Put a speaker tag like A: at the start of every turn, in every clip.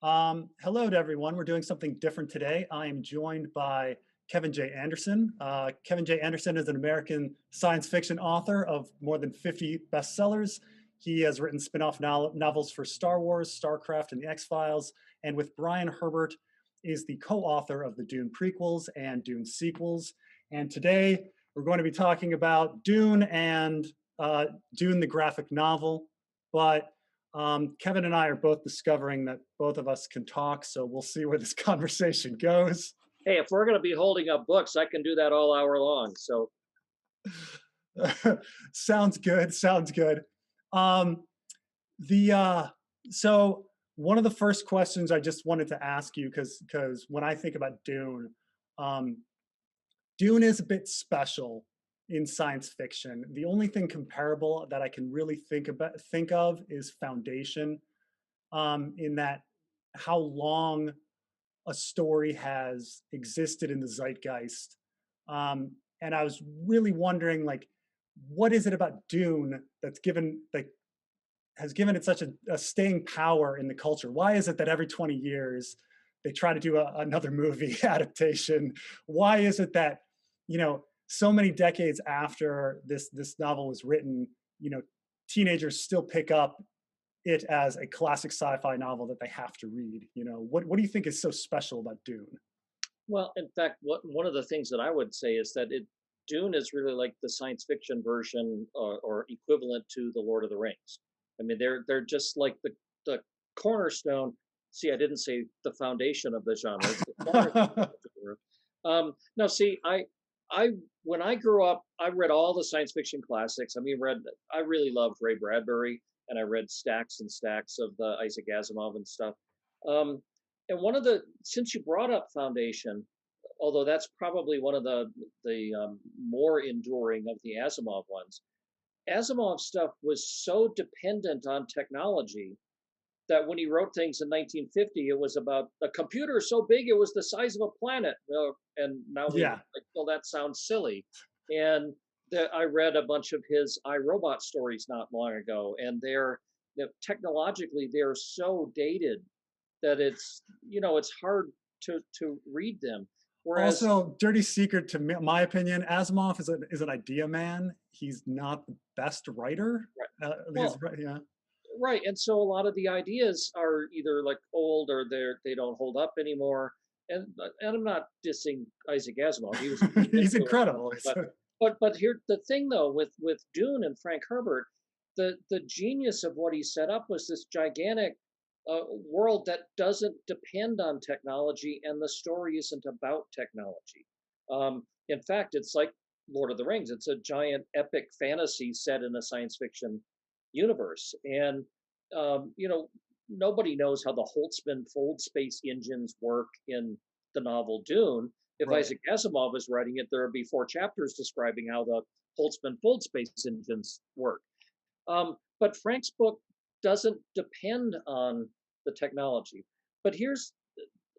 A: Hello to everyone. We're doing something different today. I am joined by Kevin J. Anderson. Kevin J. Anderson is an American science fiction author of more than 50 bestsellers. He has written spin-off novels for Star Wars, StarCraft, and the X-Files, and with Brian Herbert is the co-author of the Dune prequels and Dune sequels. And today we're going to be talking about Dune and Dune the graphic novel. But Kevin and I are both discovering that both of us can talk, so we'll see where this conversation goes.
B: Hey, if we're going to be holding up books, I can do that all hour long. So,
A: Sounds good. Sounds good. Um, the so one of the first questions I just wanted to ask you, because when I think about Dune, um, Dune is a bit special in science fiction. The only thing comparable that I can really think of is Foundation, in that how long a story has existed in the zeitgeist. And I was really wondering, like, what is it about Dune that's given like has given it such a staying power in the culture? Why is it that every 20 years they try to do another movie adaptation? Why is it that so many decades after this novel was written, you know, teenagers still pick up it as a classic sci-fi novel that they have to read? What do you think is so special about Dune?
B: well, in fact, one of the things that I would say is that Dune is really like the science fiction version or equivalent to the Lord of the Rings. I mean, they're just like the cornerstone. See, I didn't say the foundation of the genre. It's the cornerstone of the genre. No, see, I when I grew up, I read all the science fiction classics. I really loved Ray Bradbury, and I read stacks and stacks of the Isaac Asimov and stuff. Um, and since you brought up Foundation, although that's probably one of the more enduring of the Asimov ones, Asimov stuff was so dependent on technology that when he wrote things in 1950, it was about a computer so big it was the size of a planet. Well, and now we
A: Yeah.
B: like, well, that sounds silly. And I read a bunch of his iRobot stories not long ago, and technologically they're so dated that it's hard to read them. Whereas,
A: Also, dirty secret to my opinion, Asimov is an idea man. He's not the best writer.
B: right,
A: His,
B: well,
A: yeah.
B: right, and so a lot of the ideas are either like old or they don't hold up anymore. And I'm not dissing Isaac Asimov; he was a huge
A: He's
B: influence on
A: incredible.
B: me. But here the thing though with Dune and Frank Herbert, the genius of what he set up was this gigantic world that doesn't depend on technology, and the story isn't about technology. In fact, it's like Lord of the Rings. It's a giant epic fantasy set in a science fiction universe, and nobody knows how the Holtzman fold space engines work in the novel Dune. If
A: Right.
B: Isaac Asimov was writing it, there would be 4 chapters describing how the Holtzman fold space engines work. But Frank's book doesn't depend on the technology. But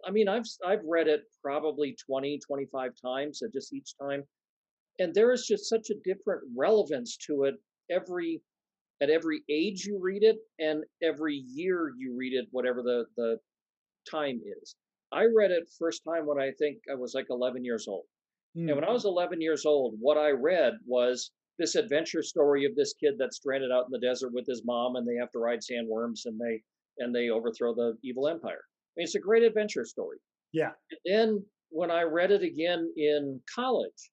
B: I mean, I've read it probably 20, 25 times, and just each time, and there is just such a different relevance to it every at every age you read it and every year you read it, whatever the time is. I read it first time when I think I was like 11 years old. And
A: Hmm.
B: when I was 11 years old, what I read was this adventure story of this kid that's stranded out in the desert with his mom, and they have to ride sandworms, and they overthrow the evil empire. I mean, it's a great adventure story.
A: Yeah.
B: And then when I read it again in college,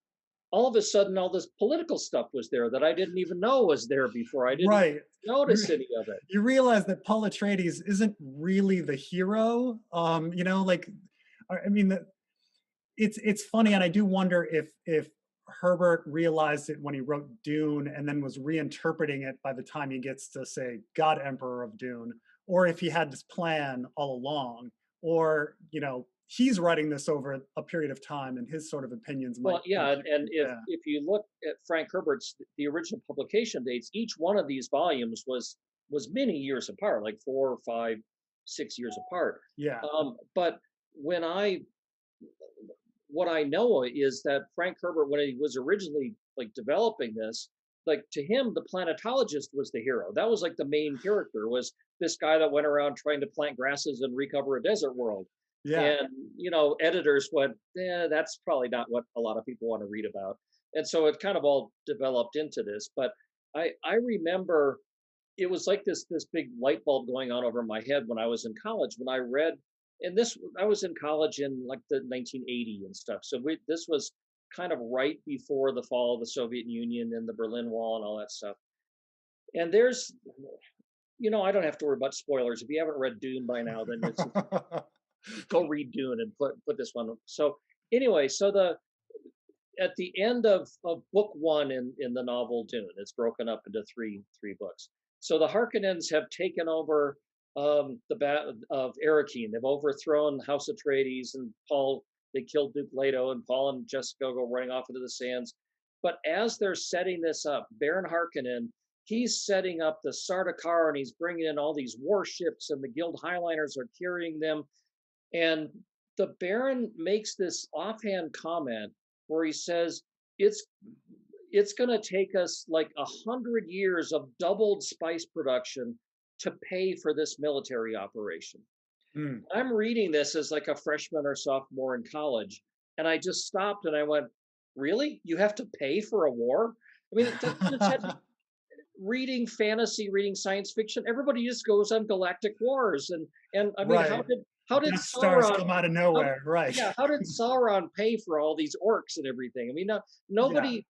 B: all of a sudden all this political stuff was there that I didn't even know was there before. I didn't
A: Right. You,
B: notice any of it.
A: you realize that Paul Atreides isn't really the hero. Like, I mean, it's funny, and I do wonder if Herbert realized it when he wrote Dune and then was reinterpreting it by the time he gets to say God Emperor of Dune, or if he had this plan all along, or he's writing this over a period of time and his sort of opinions might
B: Well, yeah, and if
A: yeah.
B: if you look at Frank Herbert's the original publication dates, each one of these volumes was many years apart, like 4, 5, 6 years apart.
A: Yeah.
B: But when I what I know is that Frank Herbert, when he was originally like developing this, like to him, the planetologist was the hero. That was like the main character, was this guy that went around trying to plant grasses and recover a desert world.
A: Yeah.
B: And editors went, "Yeah, that's probably not what a lot of people want to read about." And so it kind of all developed into this. But I remember it was like this big light bulb going on over my head when I was in college, when I read, and this I was in college in like the 1980 and stuff. So this was kind of right before the fall of the Soviet Union and the Berlin Wall and all that stuff. And there's, I don't have to worry about spoilers. If you haven't read Dune by now, then it's go read Dune and put this one. So anyway, so the at the end of book one in the novel Dune, it's broken up into three books. So the Harkonnens have taken over the bat of Arakeen. They've overthrown House Atreides and Paul. They killed Duke Leto, and Paul and Jessica go running off into the sands. But as they're setting this up, Baron Harkonnen, he's setting up the Sardaukar, and he's bringing in all these warships, and the Guild Highliners are carrying them. And the Baron makes this offhand comment where he says, it's going to take us like 100 years of doubled spice production to pay for this military operation.
A: Mm.
B: I'm reading this as like a freshman or sophomore in college, and I just stopped and I went, "Really? You have to pay for a war?" I mean, reading fantasy, reading science fiction, everybody just goes on galactic wars, and I mean,
A: Right.
B: how did
A: Death Stars
B: Sauron
A: come out of
B: how,
A: nowhere. Right.
B: yeah, how did Sauron pay for all these orcs and everything? I mean, no,
A: Yeah.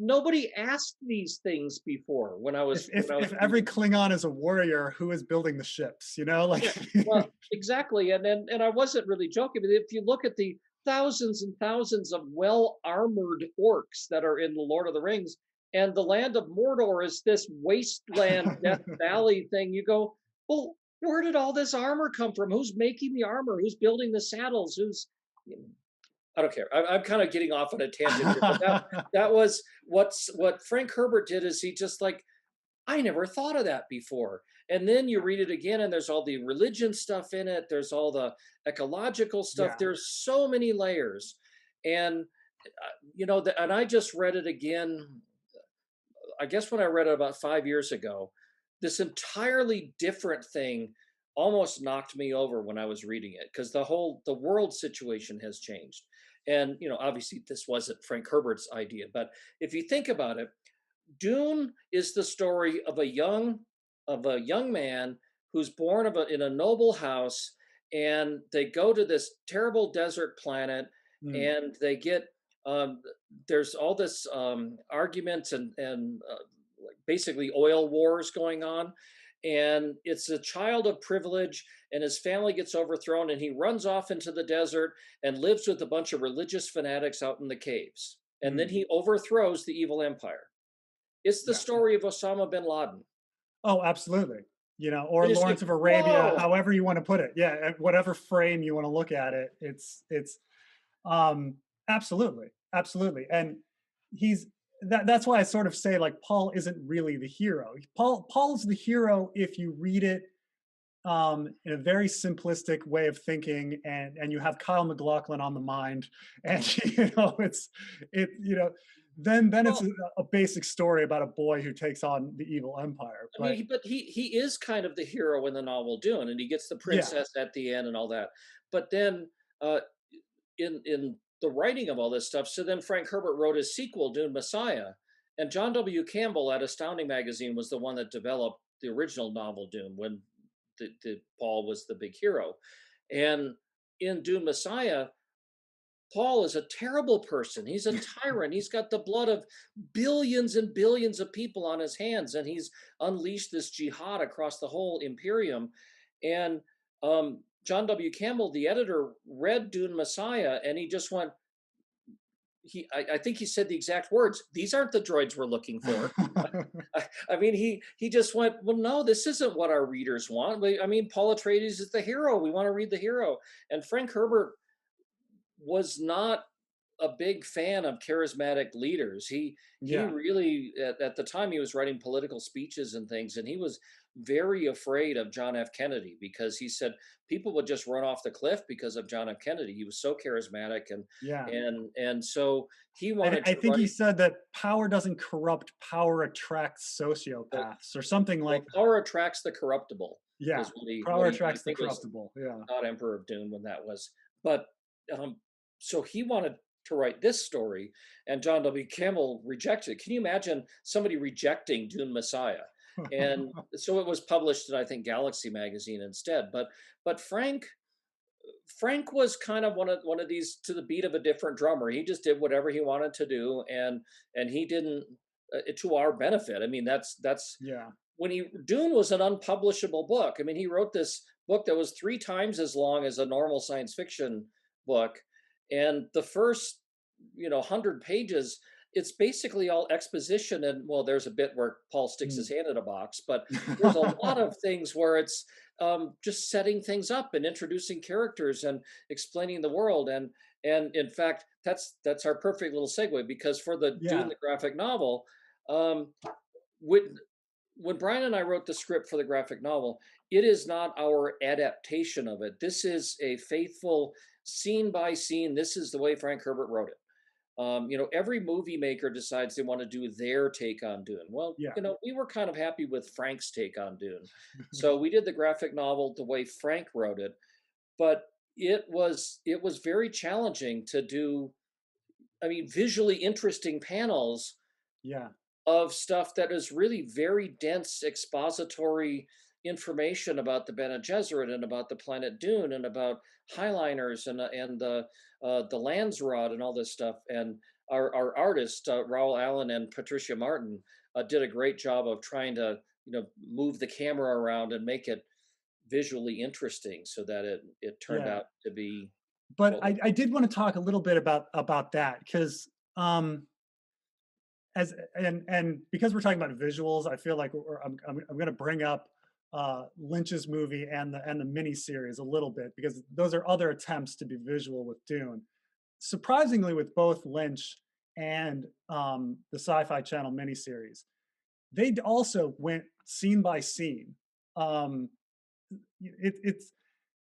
B: nobody asked these things before when I
A: If
B: was
A: if
B: when I was
A: if every
B: reading.
A: Klingon is a warrior, who is building the ships? Like
B: Yeah, well, exactly, and I wasn't really joking. But if you look at the thousands and thousands of well armored orcs that are in the Lord of the Rings, and the land of Mordor is this wasteland, Death Valley thing, you go, well, where did all this armor come from? Who's making the armor? Who's building the saddles? I don't care. I'm kind of getting off on a tangent here, but that was what Frank Herbert did. Is he just like, I never thought of that before. And then you read it again, and there's all the religion stuff in it. There's all the ecological stuff.
A: Yeah.
B: There's so many layers. And, and I just read it again, I guess when I read it about 5 years ago. This entirely different thing almost knocked me over when I was reading it, because the world situation has changed. And, obviously this wasn't Frank Herbert's idea, but if you think about it, Dune is the story of a young man who's born in a noble house, and they go to this terrible desert planet,
A: Mm.
B: and they get there's all this arguments and like basically oil wars going on, and it's a child of privilege, and his family gets overthrown, and he runs off into the desert and lives with a bunch of religious fanatics out in the caves, and then
A: Mm.
B: he overthrows the evil empire. It's the
A: Yeah.
B: story of Osama bin Laden.
A: Oh, absolutely. Or
B: It is like,
A: Lawrence of Arabia,
B: whoa.
A: however you want to put it. Yeah, whatever frame you want to look at it, it's um absolutely, absolutely. And he's that's why I sort of say like Paul isn't really the hero. Paul's the hero if you read it in a very simplistic way of thinking, and you have Kyle MacLachlan on the mind, and then it's
B: Well,
A: a basic story about a boy who takes on the evil empire.
B: I mean,
A: But
B: but he is kind of the hero in the novel Dune, and he gets the
A: yeah,
B: princess at the end and all that. But then uh, in the writing of all this stuff, so then Frank Herbert wrote his sequel, Dune Messiah, and John W. Campbell at Astounding Magazine was the one that developed the original novel Dune, when the Paul was the big hero. And in Dune Messiah, Paul is a terrible person. He's a tyrant. He's got the blood of billions and billions of people on his hands, and he's unleashed this jihad across the whole Imperium. And John W. Campbell, the editor, read Dune Messiah, and he just went, I think he said the exact words, "These aren't the droids we're looking for." I mean, he just went, "Well, no, this isn't what our readers want. I mean, Paul Atreides is the hero. We want to read the hero." And Frank Herbert was not a big fan of charismatic leaders. He
A: Yeah.
B: really at the time he was writing political speeches and things, and he was very afraid of John F. Kennedy because he said people would just run off the cliff because of John F. Kennedy. He was so charismatic, and
A: Yeah.
B: so he wanted
A: I
B: to
A: think he
B: write.
A: said that power doesn't corrupt, power attracts
B: Well,
A: sociopaths or something
B: well,
A: like that.
B: power attracts the corruptible
A: Yeah.
B: is
A: Power
B: what he I
A: attracts the
B: think was
A: corruptible. Yeah.
B: not Emperor of Dune when that was. But so he wanted to write this story, and John W. Campbell rejected it. Can you imagine somebody rejecting Dune Messiah? And so it was published in, I think, Galaxy magazine instead. But Frank was kind of one of these to the beat of a different drummer. He just did whatever he wanted to do, and he didn't to our benefit. I mean, that's
A: Yeah.
B: when he Dune was an unpublishable book. I mean, he wrote this book that was 3 times as long as a normal science fiction book, and the first 100 pages, it's basically all exposition. And well, there's a bit where Paul sticks
A: Mm.
B: his hand in a box, but there's a lot of things where it's just setting things up and introducing characters and explaining the world. And in fact, that's our perfect little segue, because for the Dune
A: Yeah.
B: the graphic novel, um, when Brian and I wrote the script for the graphic novel, it is not our adaptation of it. This is a faithful scene by scene. This is the way Frank Herbert wrote it. Every movie maker decides they want to do their take on Dune. Well,
A: Yeah.
B: we were kind of happy with Frank's take on Dune. So we did the graphic novel the way Frank wrote it, but it was very challenging to do, I mean, visually interesting panels
A: Yeah.
B: of stuff that is really very dense expository information about the Bene Gesserit and about the planet Dune and about highliners and the Landsrod and all this stuff. And our artists, Raoul Allen and Patricia Martin, did a great job of trying to move the camera around and make it visually interesting so that it turned
A: Yeah.
B: out to be
A: But
B: what we
A: I did want to talk a little bit about that because as and because we're talking about visuals, I feel like I'm going to bring up Lynch's movie and the mini series a little bit because those are other attempts to be visual with Dune. Surprisingly, with both Lynch and the Sci-Fi Channel miniseries, they also went scene by scene. Um, it's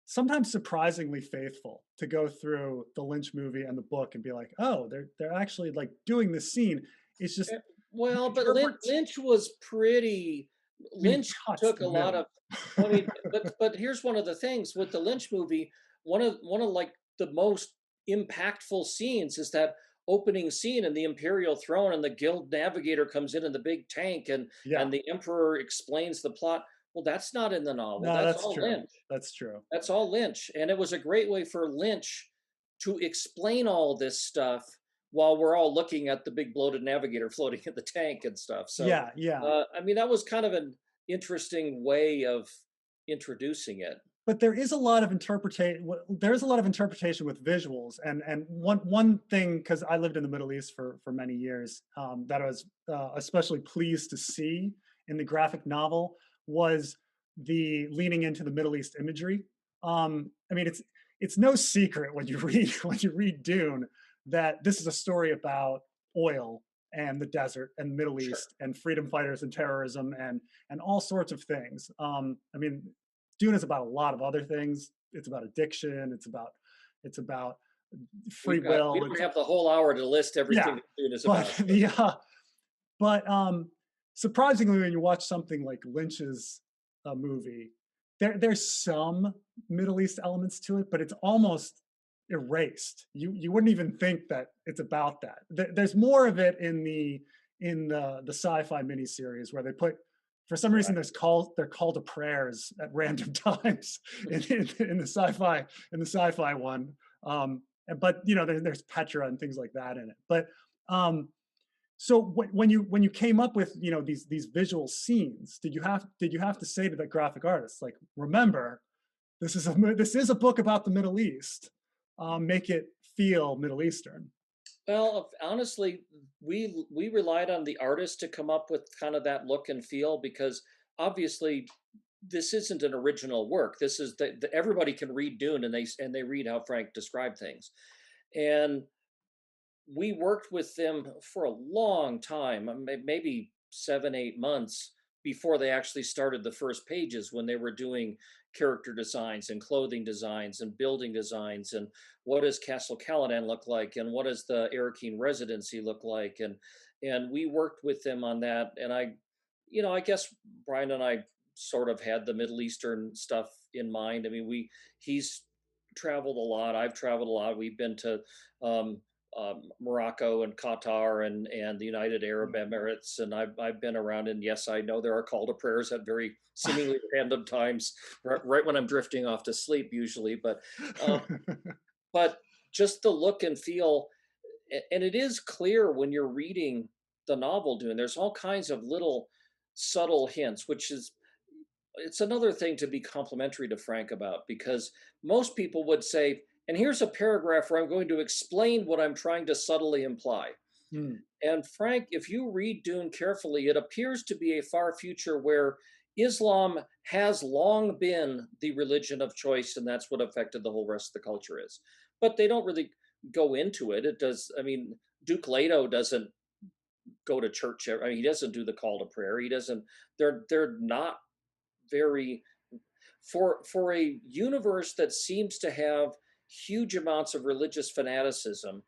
A: sometimes surprisingly faithful to go through the Lynch movie and the book and be like, oh, they're actually like doing this scene. It's just
B: Eh, well,
A: the
B: but
A: interpret.
B: Lynch was pretty.
A: I mean, he
B: Lynch
A: cuts
B: took
A: the
B: a lot
A: middle.
B: of. Well, I mean, but here's one of the things with the Lynch movie. One of like the most impactful scenes is that opening scene in the Imperial throne, and the Guild Navigator comes in the big tank,
A: Yeah,
B: and the Emperor explains the plot. Well, that's not in the novel.
A: no,
B: That's
A: that's
B: all
A: true.
B: Lynch.
A: That's true.
B: That's all Lynch. And it was a great way for Lynch to explain all this stuff while we're all looking at the big bloated navigator floating in the tank and stuff. So,
A: Yeah, yeah.
B: I mean, that was kind of an interesting way of introducing it.
A: But there is a lot of interpretation. There is a lot of interpretation with visuals, and one thing because I lived in the Middle East for many years that I was especially pleased to see in the graphic novel was the leaning into the Middle East imagery. I mean, it's no secret when you read when you read Dune that this is a story about oil and the desert and the Middle
B: Sure.
A: East and freedom fighters and terrorism and all sorts of things. I mean, Dune is about a lot of other things. It's about addiction. It's about free
B: We
A: will.
B: don't
A: It's
B: have the whole hour to list everything
A: yeah,
B: that Dune is
A: but
B: about.
A: but surprisingly, when you watch something like Lynch's movie, there's some Middle East elements to it, but it's almost erased. You wouldn't even think that it's about that. There's more of it in the sci-fi miniseries where they put for some reason
B: Right.
A: they're call to prayers at random times in the sci-fi one. But there's Petra and things like that in it. But um, so when you came up with these visual scenes, did you have to say to the graphic artist like, remember, this is a book about the Middle East. Make it feel Middle Eastern.
B: Well, honestly, we relied on the artist to come up with kind of that look and feel, because obviously this isn't an original work. This is everybody can read Dune, and they read how Frank described things. And we worked with them for a long time, maybe 7, 8 months before they actually started the first pages, when they were doing character designs and clothing designs and building designs, and what does Castle Caladan look like, and what does the Arakeen residency look like, and we worked with them on that. And I guess Brian and I sort of had the Middle Eastern stuff in mind. I mean, he's traveled a lot. I've traveled a lot. We've been to um, Morocco and Qatar and the United Arab
A: Mm.
B: Emirates, and I've been around. And yes, I know there are call to prayers at very seemingly random times, right when I'm drifting off to sleep, usually. Um, but just the look and feel, and it is clear when you're reading the novel Dune. There's all kinds of little subtle hints, which is it's another thing to be complimentary to Frank about, because most people would say, and here's a paragraph where I'm going to explain what I'm trying to subtly imply.
A: Mm.
B: And Frank, if you read Dune carefully, it appears to be a far future where Islam has long been the religion of choice, and that's what affected the whole rest of the culture is. But they don't really go into it. It does. I mean, Duke Leto doesn't go to church. I mean, he doesn't do the call to prayer. He doesn't. They're not very, for a universe that seems to have huge amounts of religious fanaticism.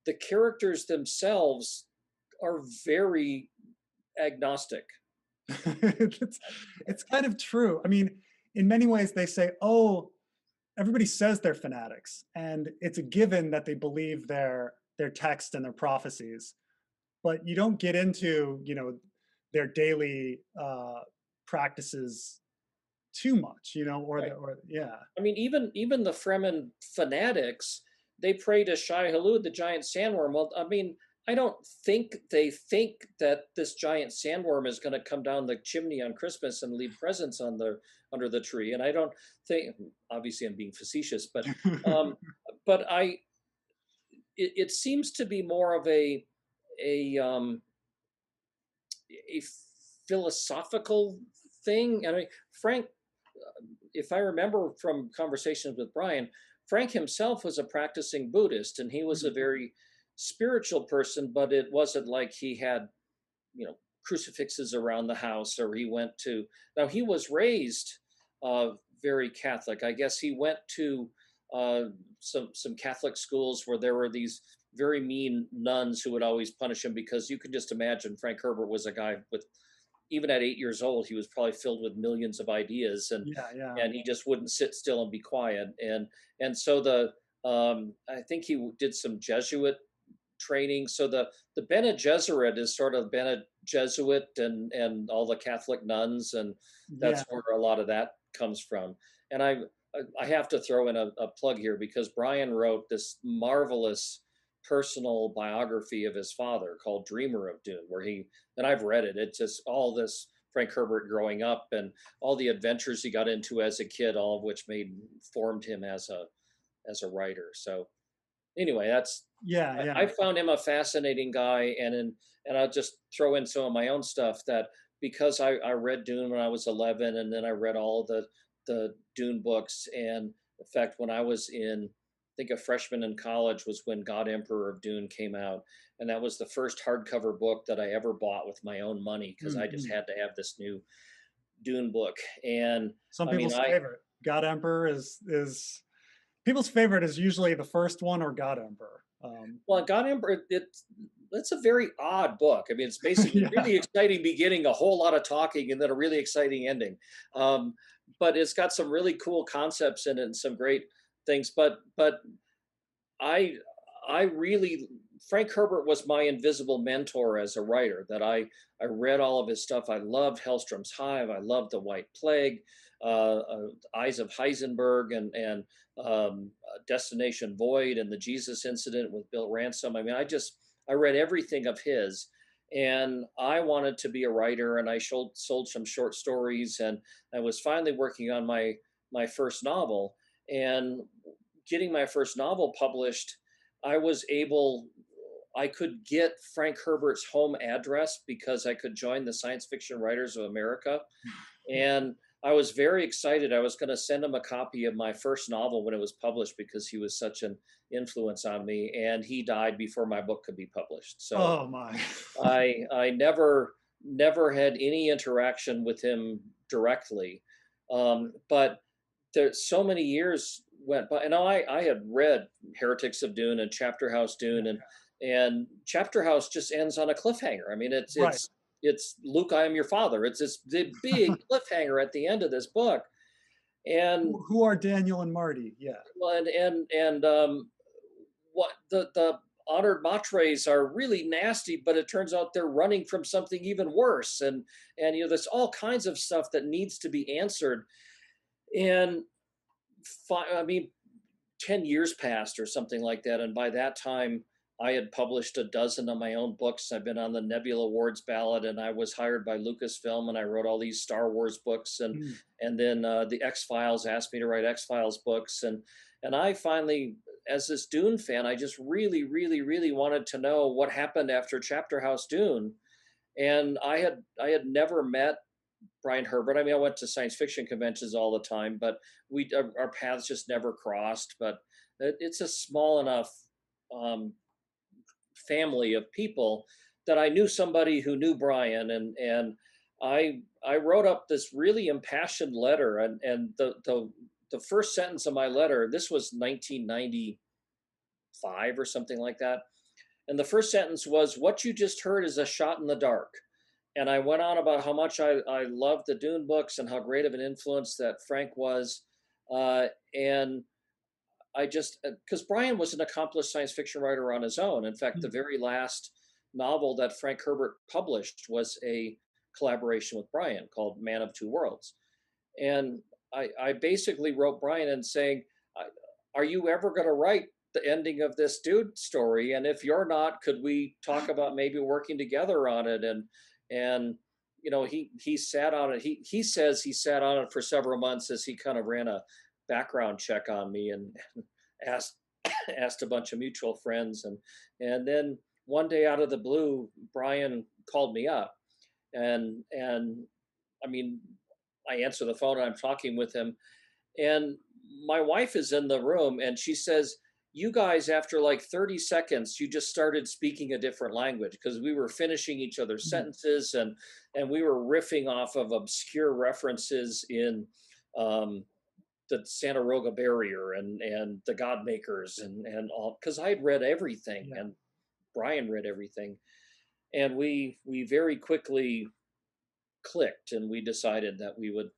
B: The characters themselves are very agnostic.
A: it's, it's kind of true. I mean, in many ways, they say, "Oh, everybody says they're fanatics, and it's a given that they believe their text and their prophecies." But you don't get into their daily practices too much,
B: Right.
A: or yeah.
B: I mean, even the Fremen fanatics, they pray to Shai Hulud, the giant sandworm. Well, I mean, I don't think they think that this giant sandworm is going to come down the chimney on Christmas and leave presents on the under the tree. And I don't think, obviously, I'm being facetious, um, but it seems to be more of a um, a philosophical thing. I mean, Frank, if I remember from conversations with Brian, Frank himself was a practicing Buddhist, and he was a
A: Mm.
B: very spiritual person, but it wasn't like he had, crucifixes around the house, or he went to, now he was raised very Catholic. I guess he went to uh, some Catholic schools where there were these very mean nuns who would always punish him, because you can just imagine Frank Herbert was a guy with, even at 8 years old, he was probably filled with millions of ideas, and
A: Yeah, yeah.
B: he just wouldn't sit still and be quiet. And so I think he did some Jesuit training. So the Bene Gesserit is sort of Bene Jesuit, and all the Catholic nuns, and
A: Yeah.
B: that's where a lot of that comes from. And I have to throw in a plug here, because Brian wrote this marvelous personal biography of his father called Dreamer of Dune, where and I've read it. It's just all this Frank Herbert growing up, and all the adventures he got into as a kid, all of which formed him as a writer. So anyway,
A: Yeah,
B: I
A: yeah.
B: found him a fascinating guy, and I'll just throw in some of my own stuff, that because I read Dune when I was 11, and then I read all the Dune books. And in fact, when I was I think a freshman in college was when God Emperor of Dune came out, and that was the first hardcover book that I ever bought with my own money, because I just
A: Mm-hmm.
B: had to have this new Dune book. And
A: Some
B: I mean,
A: people's favorite, God Emperor, is people's favorite is usually the first one or God Emperor.
B: well, God Emperor, that's a very odd book. I mean, it's basically
A: Yeah.
B: really exciting beginning, a whole lot of talking, and then a really exciting ending. Um, but it's got some really cool concepts in it and some great things. But I I really, Frank Herbert was my invisible mentor as a writer. That I read all of his stuff. I loved Hellstrom's Hive. I loved The White Plague, Eyes of Heisenberg, and Destination Void, and the Jesus Incident with Bill Ransom. I mean, I read everything of his, and I wanted to be a writer, and I sold some short stories, and I was finally working on my first novel, and getting my first novel published, I was able, I could get Frank Herbert's home address, because I could join the Science Fiction Writers of America. And I was very excited. I was going to send him a copy of my first novel when it was published because he was such an influence on me, and he died before my book could be published. So
A: Oh my.
B: I never had any interaction with him directly, but there's so many years went by, and I had read Heretics of Dune and Chapter House Dune, and Chapter House just ends on a cliffhanger. I mean,
A: Right.
B: it's Luke, I am your father. It's this the big cliffhanger at the end of this book, and
A: Who are Daniel and Marty? Yeah.
B: well, what the honored matres are really nasty, but it turns out they're running from something even worse, and there's all kinds of stuff that needs to be answered, and I mean, 10 years passed or something like that. And by that time, I had published a dozen of my own books. I've been on the Nebula Awards ballot, and I was hired by Lucasfilm, and I wrote all these Star Wars books,
A: Mm.
B: and then the X Files asked me to write X Files books, and I finally, as this Dune fan, I just really, really, really wanted to know what happened after Chapter House Dune, and I had never met Brian Herbert. I mean, I went to science fiction conventions all the time, but our paths just never crossed. But it's a small enough um, family of people that I knew somebody who knew Brian, and I wrote up this really impassioned letter, and the first sentence of my letter, this was 1995 or something like that, and the first sentence was, "What you just heard is a shot in the dark." And I went on about how much I loved the Dune books and how great of an influence that Frank was. And I just, because Brian was an accomplished science fiction writer on his own. In fact, the
A: Mm.
B: very last novel that Frank Herbert published was a collaboration with Brian called Man of Two Worlds. And I basically wrote Brian and saying, "Are you ever going to write the ending of this Dude story? And if you're not, could we talk about maybe working together on it?" And he sat on it. He says he sat on it for several months as he kind of ran a background check on me and asked asked a bunch of mutual friends, and then one day out of the blue, Brian called me up, and I mean, I answer the phone and I'm talking with him, and my wife is in the room and she says, "You guys, after like 30 seconds, you just started speaking a different language," because we were finishing each other's
A: Mm.
B: sentences, and we were riffing off of obscure references in um, the Santa Roga Barrier and the God Makers and all, because I had read everything
A: Yeah.
B: and Brian read everything. And we very quickly clicked, and we decided that we would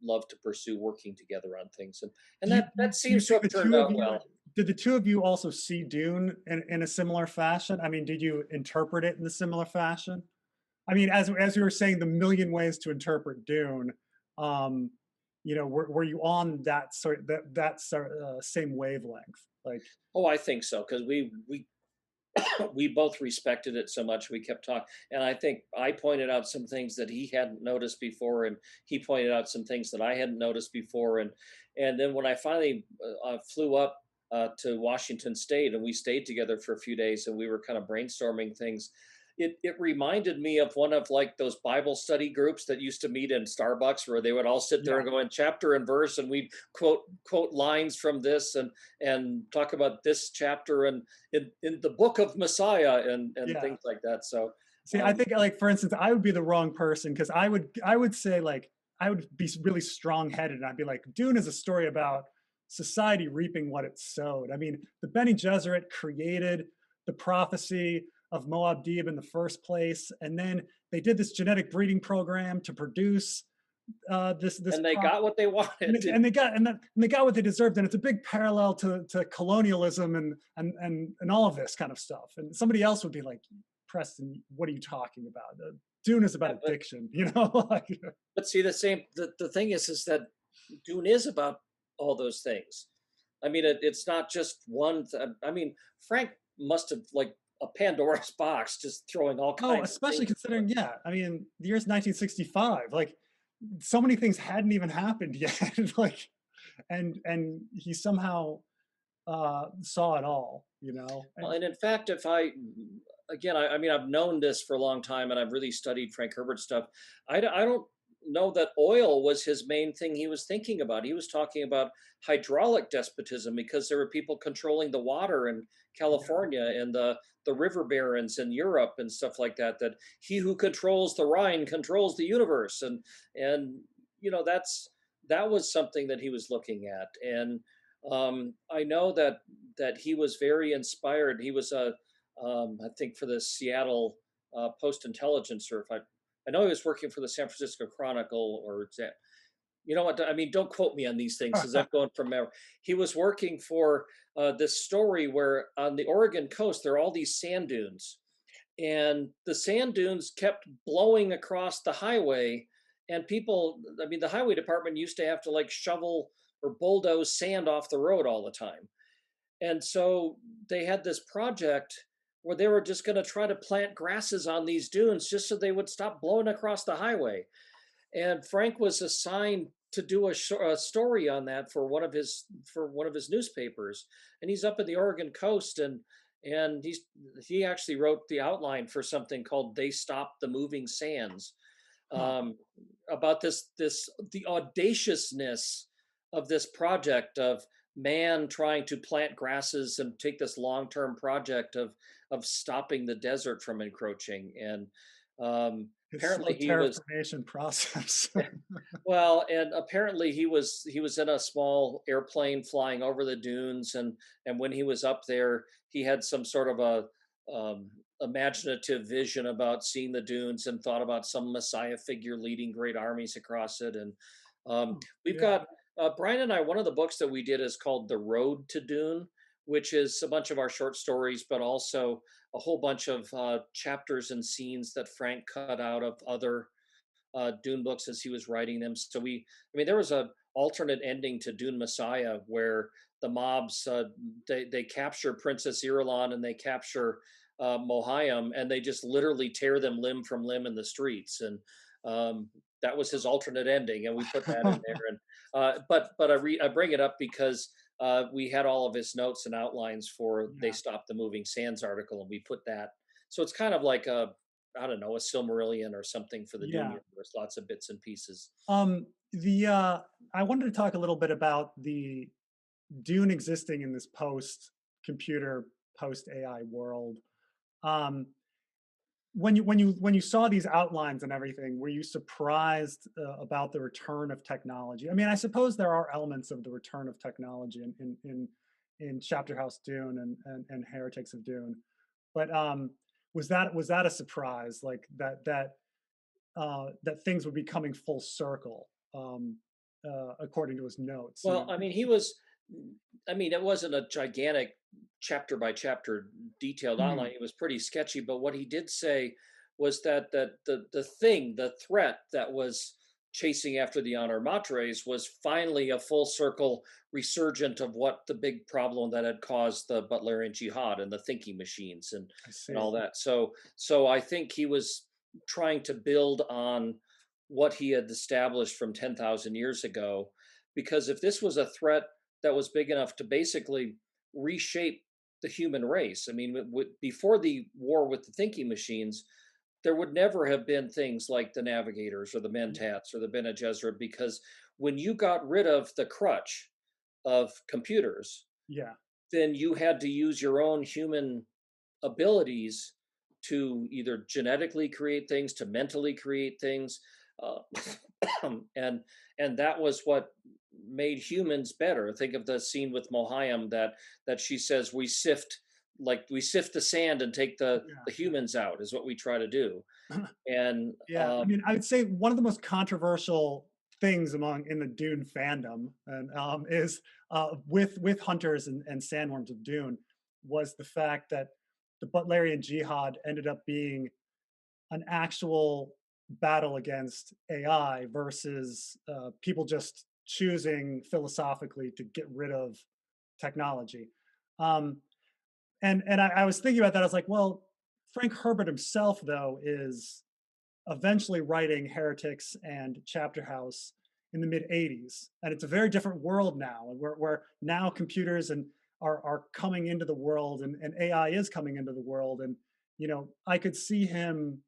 B: love to pursue working together on things, and
A: Do you
B: that
A: do you
B: seems to
A: think
B: have
A: the
B: turned
A: two of
B: out
A: you
B: well.
A: did the two of you also see Dune in a similar fashion? I mean, did you interpret it in a similar fashion? I mean, as you were saying, the million ways to interpret Dune. Um, were you on that same wavelength? Like,
B: Oh, I think so, because we we both respected it so much. We kept talking, and I think I pointed out some things that he hadn't noticed before, and he pointed out some things that I hadn't noticed before, and then when I finally flew up to Washington State, and we stayed together for a few days, and we were kind of brainstorming things. It reminded me of one of like those Bible study groups that used to meet in Starbucks, where they would all sit there
A: yeah,
B: and go in chapter and verse, and we'd quote lines from this and talk about this chapter and in the book of Messiah and
A: yeah.
B: things like that. So
A: See, I
B: um,
A: think like for instance, I would be the wrong person because I would say like I would be really strong-headed and I'd be like, Dune is a story about society reaping what it sowed. I mean, the Bene Gesserit created the prophecy of Moab Deeb in the first place, and then they did this genetic breeding program to produce this
B: and they
A: crop,
B: got what they
A: and
B: wanted.
A: they got what they deserved, and it's a big parallel to colonialism and all of this kind of stuff. And somebody else would be like, Preston, what are you talking about? Dune is about
B: Yeah,
A: addiction, like,
B: but see, the thing is that Dune is about all those things. I mean, it's not just one. I mean, Frank must have like a Pandora's box, just throwing all
A: oh,
B: kinds of
A: especially
B: things.
A: considering, yeah, I mean, the year's 1965, like so many things hadn't even happened yet, like, and he somehow saw it all,
B: Well,
A: and
B: and in fact, if I, again, I mean, I've known this for a long time and I've really studied Frank Herbert stuff. I don't. know that oil was his main thing he was thinking about. He was talking about hydraulic despotism because there were people controlling the water in
A: Yeah.
B: California and the river barons in Europe and stuff like that. That he who controls the Rhine controls the universe, and that was something that he was looking at. And I know that he was very inspired. He was I think for the Seattle Post Intelligencer. If I know he was working for the San Francisco Chronicle or you know what? I mean, don't quote me on these things because I'm going from memory. He was working for this story where on the Oregon coast there are all these sand dunes, and the sand dunes kept blowing across the highway, and people. I mean, the highway department used to have to like shovel or bulldoze sand off the road all the time, and so they had this project where they were just going to try to plant grasses on these dunes just so they would stop blowing across the highway. And Frank was assigned to do a story on that for one of his newspapers. And he's up at the Oregon coast, and he actually wrote the outline for something called "They Stopped the Moving Sands,"
A: Huh.
B: um, about the audaciousness of this project of man trying to plant grasses and take this long-term project of stopping the desert from encroaching. And
A: His slow
B: apparently he was
A: terraformation process.
B: well, and apparently he was in a small airplane flying over the dunes, and when he was up there, he had some sort of a imaginative vision about seeing the dunes and thought about some messiah figure leading great armies across it. And we've
A: Yeah.
B: got Brian and I. One of the books that we did is called "The Road to Dune," which is a bunch of our short stories, but also a whole bunch of chapters and scenes that Frank cut out of other Dune books as he was writing them. So I mean, there was a alternate ending to Dune Messiah where the mobs they capture Princess Irulan and they capture Mohiam, and they just literally tear them limb from limb in the streets. And um, that was his alternate ending, and we put that in there. And but I bring it up because we had all of his notes and outlines for "They
A: Yeah.
B: Stopped the Moving Sands" article, and we put that. So it's kind of like a I don't know, a Silmarillion or something for the Dune
A: Yeah.
B: universe, lots of bits and pieces.
A: The I wanted to talk a little bit about the Dune existing in this post computer, post AI world. Um, when you saw these outlines and everything, were you surprised about the return of technology? I mean, I suppose there are elements of the return of technology in Chapter House Dune and Heretics of Dune, but was that a surprise, like that things would be coming full circle, according to his notes?
B: Well, I mean, I mean, it wasn't a gigantic chapter by chapter detailed outline.
A: Mm,
B: It was pretty sketchy, but what he did say was that the threat that was chasing after the honor matres was finally a full circle resurgent of what the big problem that had caused the Butlerian Jihad and the thinking machines
A: I
B: and
A: see.
B: all that. So I think he was trying to build on what he had established from 10,000 years ago, because if this was a threat that was big enough to basically reshape the human race. I mean, before the war with the thinking machines, there would never have been things like the navigators or the mentats or the Bene Gesserit, because when you got rid of the crutch of computers,
A: Yeah.
B: then you had to use your own human abilities to either genetically create things, to mentally create things, uh, and that was what made humans better. Think of the scene with Mohiam that she says we sift the sand and take
A: Yeah.
B: the humans out is what we try to do. And
A: Yeah, I mean, I would say one of the most controversial things among in the Dune fandom, and is with hunters and sandworms of Dune, was the fact that the Butlerian Jihad ended up being an actual battle against AI versus people just choosing philosophically to get rid of technology. Um, and I was thinking about that. I was like, well, Frank Herbert himself, though, is eventually writing Heretics and Chapter House in the mid 80s. And it's a very different world now. And where now computers are coming into the world, and AI is coming into the world. And, I could see him,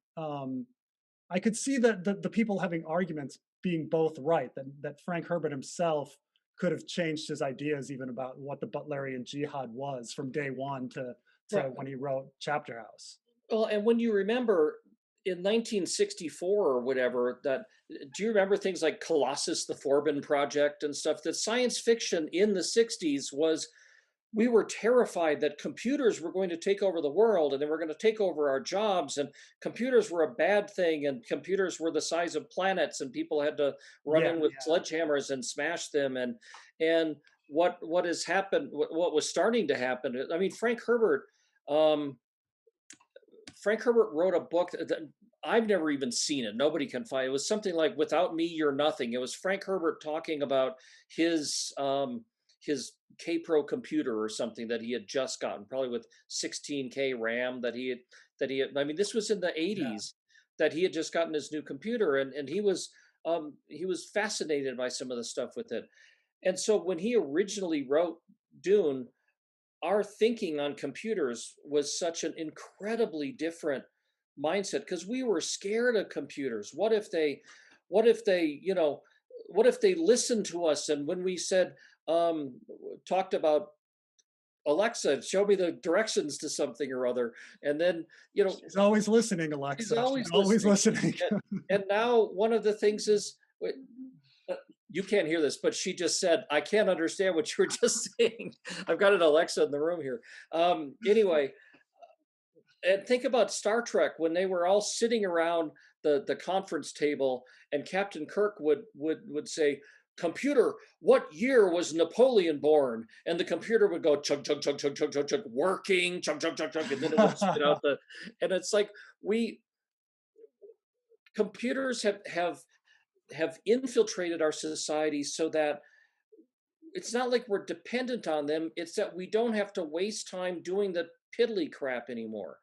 A: I could see that the people having arguments being both right, that Frank Herbert himself could have changed his ideas even about what the Butlerian Jihad was from day one to
B: Right.
A: when he wrote Chapter House.
B: Well, and when you remember in 1964 or whatever, that do you remember things like Colossus, the Forbin project and stuff? That science fiction in the 60s was, we were terrified that computers were going to take over the world and they were going to take over our jobs, and computers were a bad thing, and computers were the size of planets and people had to run
A: Yeah,
B: in with sledgehammers and smash them. And what has happened, what was starting to happen, I mean, um, Frank Herbert wrote a book that I've never even seen it. Nobody can find it. It was something like "Without Me, You're Nothing." It was Frank Herbert talking about his his K Pro computer or something that he had just gotten, probably with 16K RAM that he had. I mean, this was in the
A: yeah.
B: 80s that he had just gotten his new computer, and he was fascinated by some of the stuff with it. And so when he originally wrote Dune, our thinking on computers was such an incredibly different mindset because we were scared of computers. What if they what if they listened to us, and when we said, talked about Alexa, show me the directions to something or other, and then
A: She's always listening,
B: she's
A: Alexa. She's
B: always
A: always
B: listening.
A: listening.
B: And now one of the things is, uh, you can't hear this, but she just said, "I can't understand what you were just saying." I've got an Alexa in the room here. Anyway, and think about Star Trek when they were all sitting around the conference table, and Captain Kirk would say, "Computer, what year was Napoleon born?" And the computer would go chug chug chug chug chug chug chug, working chug chug chug chug, and then it would spit out the. And it's like, we computers have infiltrated our society so that it's not like we're dependent on them. It's that we don't have to waste time doing the piddly crap anymore.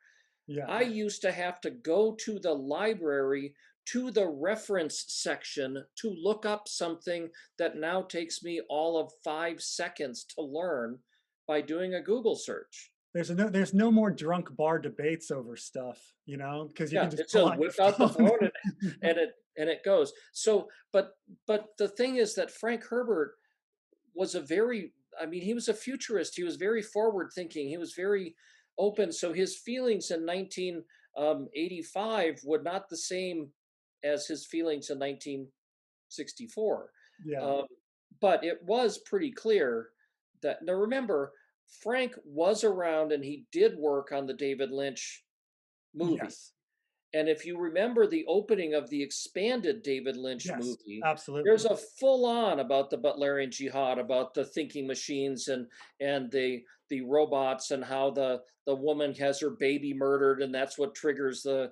A: Yeah.
B: I used to have to go to the library, to the reference section, to look up something that now takes me all of 5 seconds to learn by doing a Google search.
A: There's no more drunk bar debates over stuff, because you
B: Yeah,
A: can just
B: it
A: pull
B: says
A: out your
B: whip out the
A: phone.
B: phone, and it goes. So, but the thing is that Frank Herbert was a very, I mean, he was a futurist. He was very forward thinking. He was very open. So his feelings in 1985 were not the same as his feelings in 1964.
A: Yeah.
B: Um, but it was pretty clear that, now remember, Frank was around and he did work on the David Lynch movie.
A: Yes.
B: And if you remember the opening of the expanded David Lynch
A: Yes.
B: movie, there's
A: Absolutely.
B: a full on about the Butlerian Jihad, about the thinking machines and the robots, and how the woman has her baby murdered, and that's what triggers the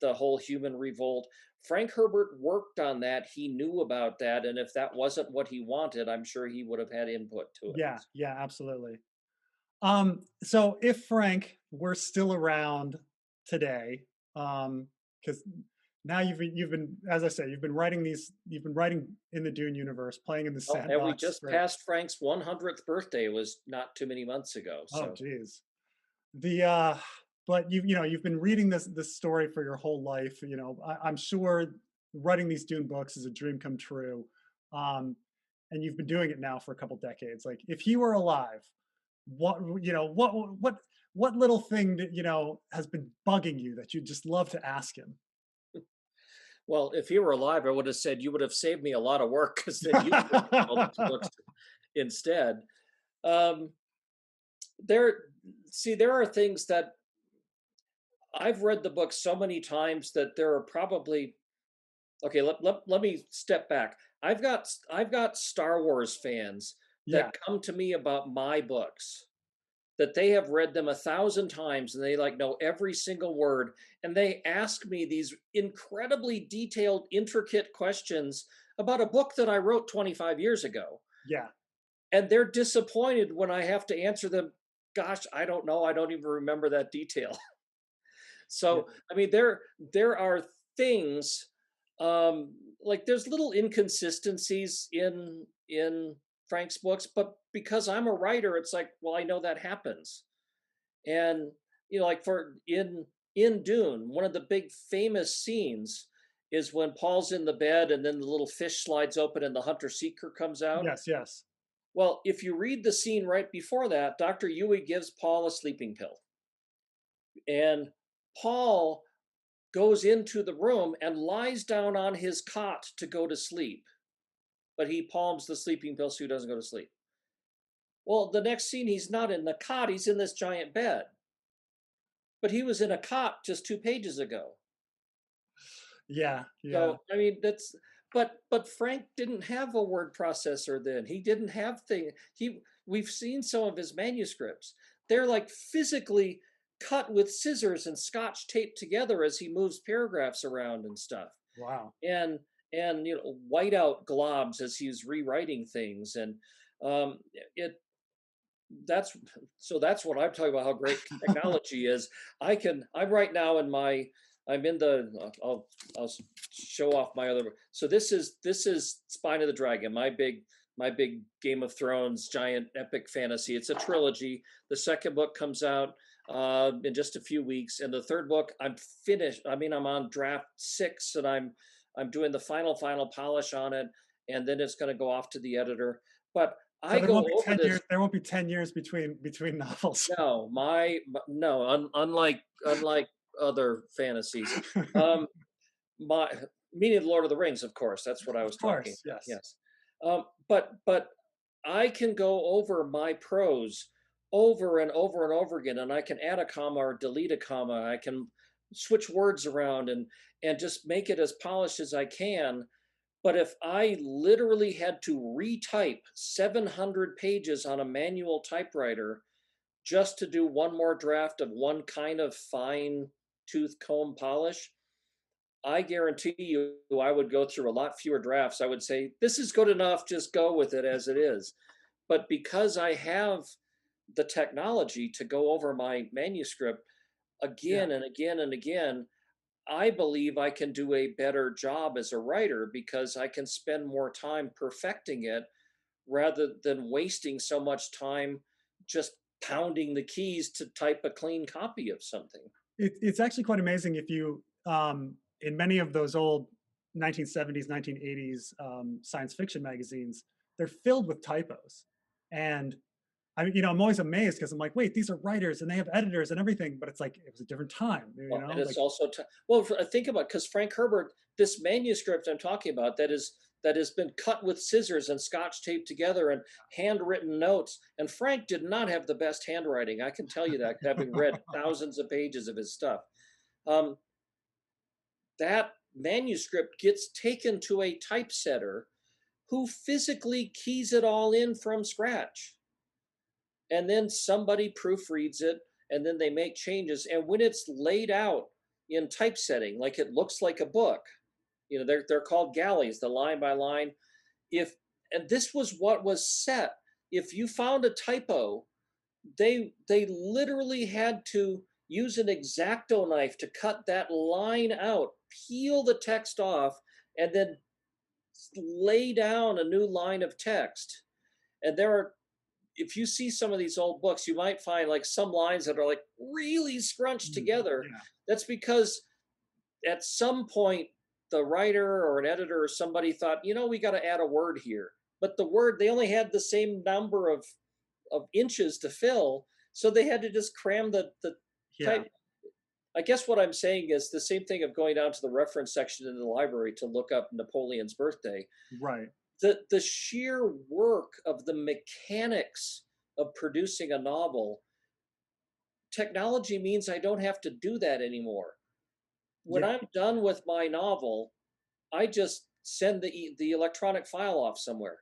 B: whole human revolt. Frank Herbert worked on that. He knew about that, and if that wasn't what he wanted, I'm sure he would have had input to it.
A: Yeah. Yeah. Absolutely. So if Frank were still around today, because now you've been, as I say, you've been writing in the Dune universe, playing in the
B: Oh, and we
A: sandbox
B: just
A: for,
B: passed Frank's 100th birthday. It was not too many months ago.
A: oh
B: So
A: geez. The but you've been reading this story for your whole life. I'm sure writing these Dune books is a dream come true. Um, and you've been doing it now for a couple decades. Like if he were alive, what what little thing that has been bugging you that you'd just love to ask him?
B: well, if he were alive, I would have said, you would have saved me a lot of work, because then you would have written all these books instead. Um, there, see, there are things that I've read the book so many times that there are probably, okay, let me step back. I've got Star Wars fans
A: Yeah.
B: that come to me about my books, that they have read them 1,000 times and they like know every single word, and they ask me these incredibly detailed, intricate questions about a book that I wrote 25 years ago,
A: Yeah.
B: and they're disappointed when I have to answer them, gosh, I don't know, I don't even remember that detail.
A: Yeah.
B: So I mean, there are things, like there's little inconsistencies in Frank's books, but because I'm a writer, it's like, well, I know that happens. And like for in in Dune, one of the big famous scenes is when Paul's in the bed and then the little fish slides open and the hunter seeker comes out.
A: Yes, yes.
B: Well, if you read the scene right before that, Dr. Yui gives Paul a sleeping pill. And Paul goes into the room and lies down on his cot to go to sleep. But he palms the sleeping pill so he doesn't go to sleep. Well, the next scene, he's not in the cot, he's in this giant bed. But he was in a cot just 2 pages ago.
A: Yeah, yeah.
B: So I mean that's but Frank didn't have a word processor then. He didn't have thing. We've seen some of his manuscripts. They're like physically cut with scissors and scotch taped together as he moves paragraphs around and stuff.
A: Wow.
B: And whiteout globs as he's rewriting things and um, it that's that's what I'm talking about how great technology is. I'm right now in my I'm in the I'll show off my other so this is Spine of the Dragon, my big Game of Thrones giant epic fantasy. It's a trilogy. The second book comes out in just a few weeks, and the third book I'm finished. I mean, I'm on draft 6, and I'm doing the final polish on it, and then it's going to go off to the editor. But
A: So
B: I
A: there
B: go
A: won't be
B: over
A: 10 years.
B: this.
A: There won't be 10 years between novels.
B: No, no, unlike other fantasies. Um, my meaning the Lord of the Rings, of course. That's what I
A: Of
B: was talking
A: course,
B: about.
A: yes.
B: Yes, but I can go over my prose over and over and over again, and I can add a comma or delete a comma. I can switch words around and just make it as polished as I can. But if I literally had to retype 700 pages on a manual typewriter just to do one more draft of one kind of fine tooth comb polish, I guarantee you I would go through a lot fewer drafts. I would say, this is good enough, just go with it as it is. But because I have the technology to go over my manuscript
A: Yeah.
B: again and again and again, I believe I can do a better job as a writer because I can spend more time perfecting it rather than wasting so much time just pounding the keys to type a clean copy of something.
A: It's actually quite amazing if you, in many of those old 1970s, 1980s science fiction magazines, they're filled with typos. And I'm always amazed because I'm like, wait, these are writers and they have editors and everything, but it's like it was a different time,
B: Well, and
A: like
B: it's also well, think about because Frank Herbert, this manuscript I'm talking about that has been cut with scissors and scotch taped together and handwritten notes. And Frank did not have the best handwriting. I can tell you that, having read thousands of pages of his stuff. Um, that manuscript gets taken to a typesetter who physically keys it all in from scratch. And then somebody proofreads it and then they make changes. And when it's laid out in typesetting, like it looks like a book, they're called galleys, the line by line. If and this was what was set. If you found a typo, they literally had to use an X-Acto knife to cut that line out, peel the text off, and then lay down a new line of text. And there are if you see some of these old books, you might find like some lines that are like really scrunched together.
A: yeah,
B: That's because at some point the writer or an editor or somebody thought, we got to add a word here. But the word, they only had the same number of inches to fill. So they had to just cram the
A: yeah,
B: type. I guess what I'm saying is the same thing of going down to the reference section in the library to look up Napoleon's birthday.
A: right.
B: The sheer work of the mechanics of producing a novel, technology means I don't have to do that anymore. When
A: Yeah,
B: I'm done with my novel, I just send the electronic file off somewhere.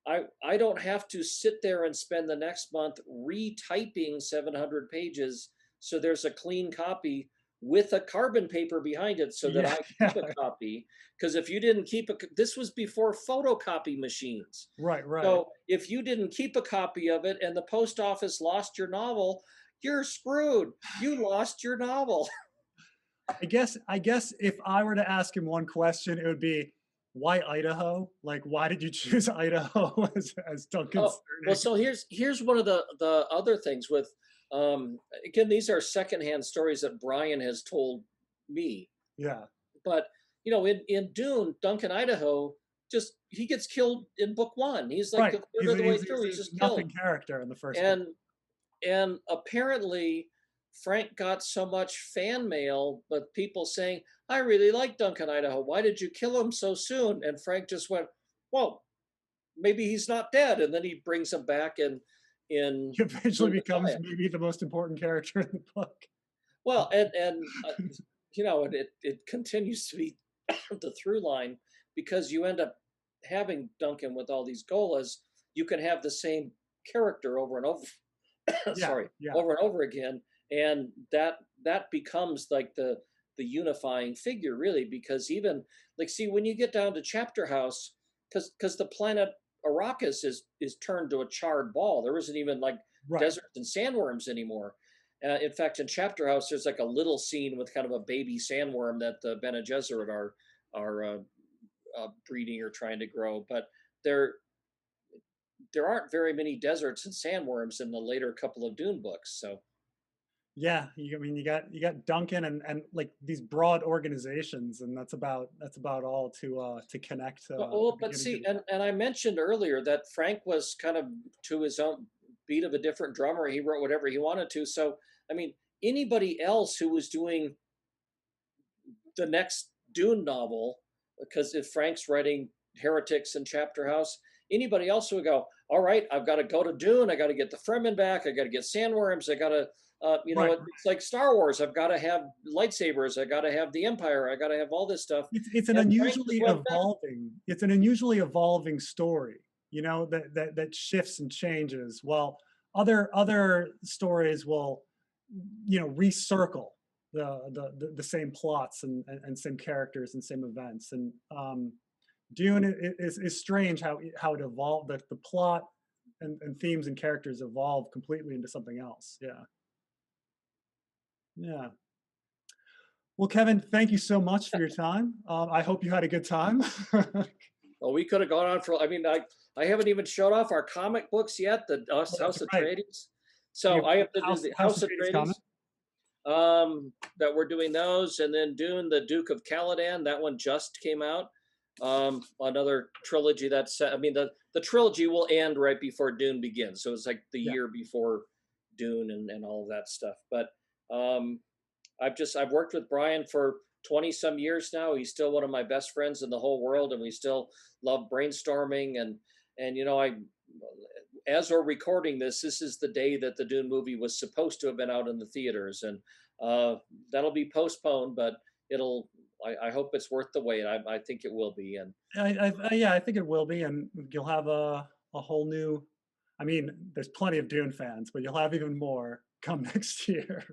B: I don't have to sit there and spend the next month retyping 700 pages so there's a clean copy with a carbon paper behind it so that
A: yeah,
B: I
A: yeah.
B: keep a copy. Because if you didn't keep this was before photocopy machines.
A: Right, right.
B: So if you didn't keep a copy of it and the post office lost your novel, you're screwed. You lost your novel.
A: I guess if I were to ask him one question, it would be why Idaho? Like, why did you choose Idaho as Duncan's
B: Oh, well,
A: surname?
B: so here's one of the other things with Again, these are secondhand stories that Brian has told me.
A: Yeah.
B: But in Dune, Duncan Idaho just he gets killed in book one. He's like
A: Right.
B: a third of the way through.
A: He's
B: He's
A: a
B: just
A: nothing
B: killed,
A: character in the first book.
B: and apparently Frank got so much fan mail, but people saying, "I really like Duncan Idaho. Why did you kill him so soon?" And Frank just went, "Well, maybe he's not dead." And then he brings him back in
A: He eventually
B: Dune
A: becomes
B: Messiah.
A: maybe the most important character in the book.
B: Well, it continues to be the through line because you end up having Duncan with all these Golas. You can have the same character over and over,
A: Yeah,
B: sorry,
A: yeah.
B: over and over again, and that becomes like the unifying figure, really, because even like, see, when you get down to Chapter House, because the planet Arrakis is turned to a charred ball. There isn't even like
A: Right.
B: deserts and sandworms anymore. In fact, in Chapter House, there's like a little scene with kind of a baby sandworm that the Bene Gesserit are breeding or trying to grow, but there there aren't very many deserts and sandworms in the later couple of Dune books. So,
A: Yeah, I mean, you got Duncan and like these broad organizations, and that's about all to connect the
B: but
A: beginning to
B: see,
A: the
B: and I mentioned earlier that Frank was kind of to his own beat of a different drummer. He wrote whatever he wanted to. So, I mean, anybody else who was doing the next Dune novel, because if Frank's writing Heretics and Chapter House, anybody else would go, all right, I've got to go to Dune. I got to get the Fremen back. I got to get sandworms. I got to,
A: right.
B: it's like Star Wars. I've got to have lightsabers. I got to have the Empire. I got to have all this stuff.
A: It's an
B: And Frank just
A: unusually
B: went, "Nah."
A: evolving it's an unusually evolving story, that shifts and changes. Well, other stories will, recircle the same plots and same characters and same events. And Dune is strange how it evolved. The plot and themes and characters evolve completely into something else. Yeah, yeah. Well, Kevin, thank you so much for your time. I hope you had a good time.
B: Well, we could have gone on for, I mean, I haven't even showed off our comic books yet, the
A: Oh, that's
B: House of
A: right.
B: Atreides.
A: You
B: So I have to do
A: House
B: the
A: House
B: House
A: of
B: of
A: Atreides
B: Atreides.
A: comment.
B: That we're doing those, and then Dune, the Duke of Caladan. That one just came out. Another trilogy that's set. I mean, the trilogy will end right before Dune begins, so it's like the
A: Yeah.
B: year before Dune and all of that stuff. But um, I've worked with Brian for 20 some years now. He's still one of my best friends in the whole world, and we still love brainstorming. And I, as we're recording this, this is the day that the Dune movie was supposed to have been out in the theaters, and that'll be postponed, but it'll. I hope it's worth the wait. I think it will be. And
A: Yeah, I think it will be, and you'll have a whole new. I mean, there's plenty of Dune fans, but you'll have even more come next year.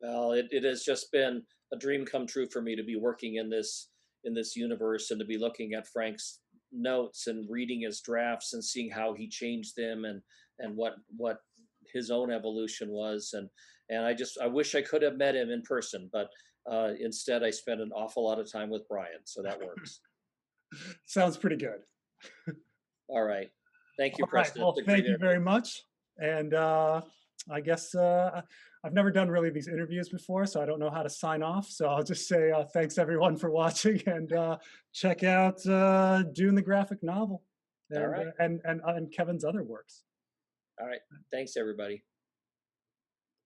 B: well, it has just been a dream come true for me to be working in this universe and to be looking at Frank's notes and reading his drafts and seeing how he changed them and what his own evolution was. And I wish I could have met him in person, but instead I spent an awful lot of time with Brian, so that works.
A: Sounds pretty good.
B: All right, thank you,
A: All right.
B: Preston.
A: Well,
B: It's a great
A: thank you
B: interview.
A: very much. And I guess I've never done really these interviews before, so I don't know how to sign off. So I'll just say thanks everyone for watching, and check out Dune the graphic novel
B: All right,
A: and Kevin's other works.
B: all right, thanks everybody.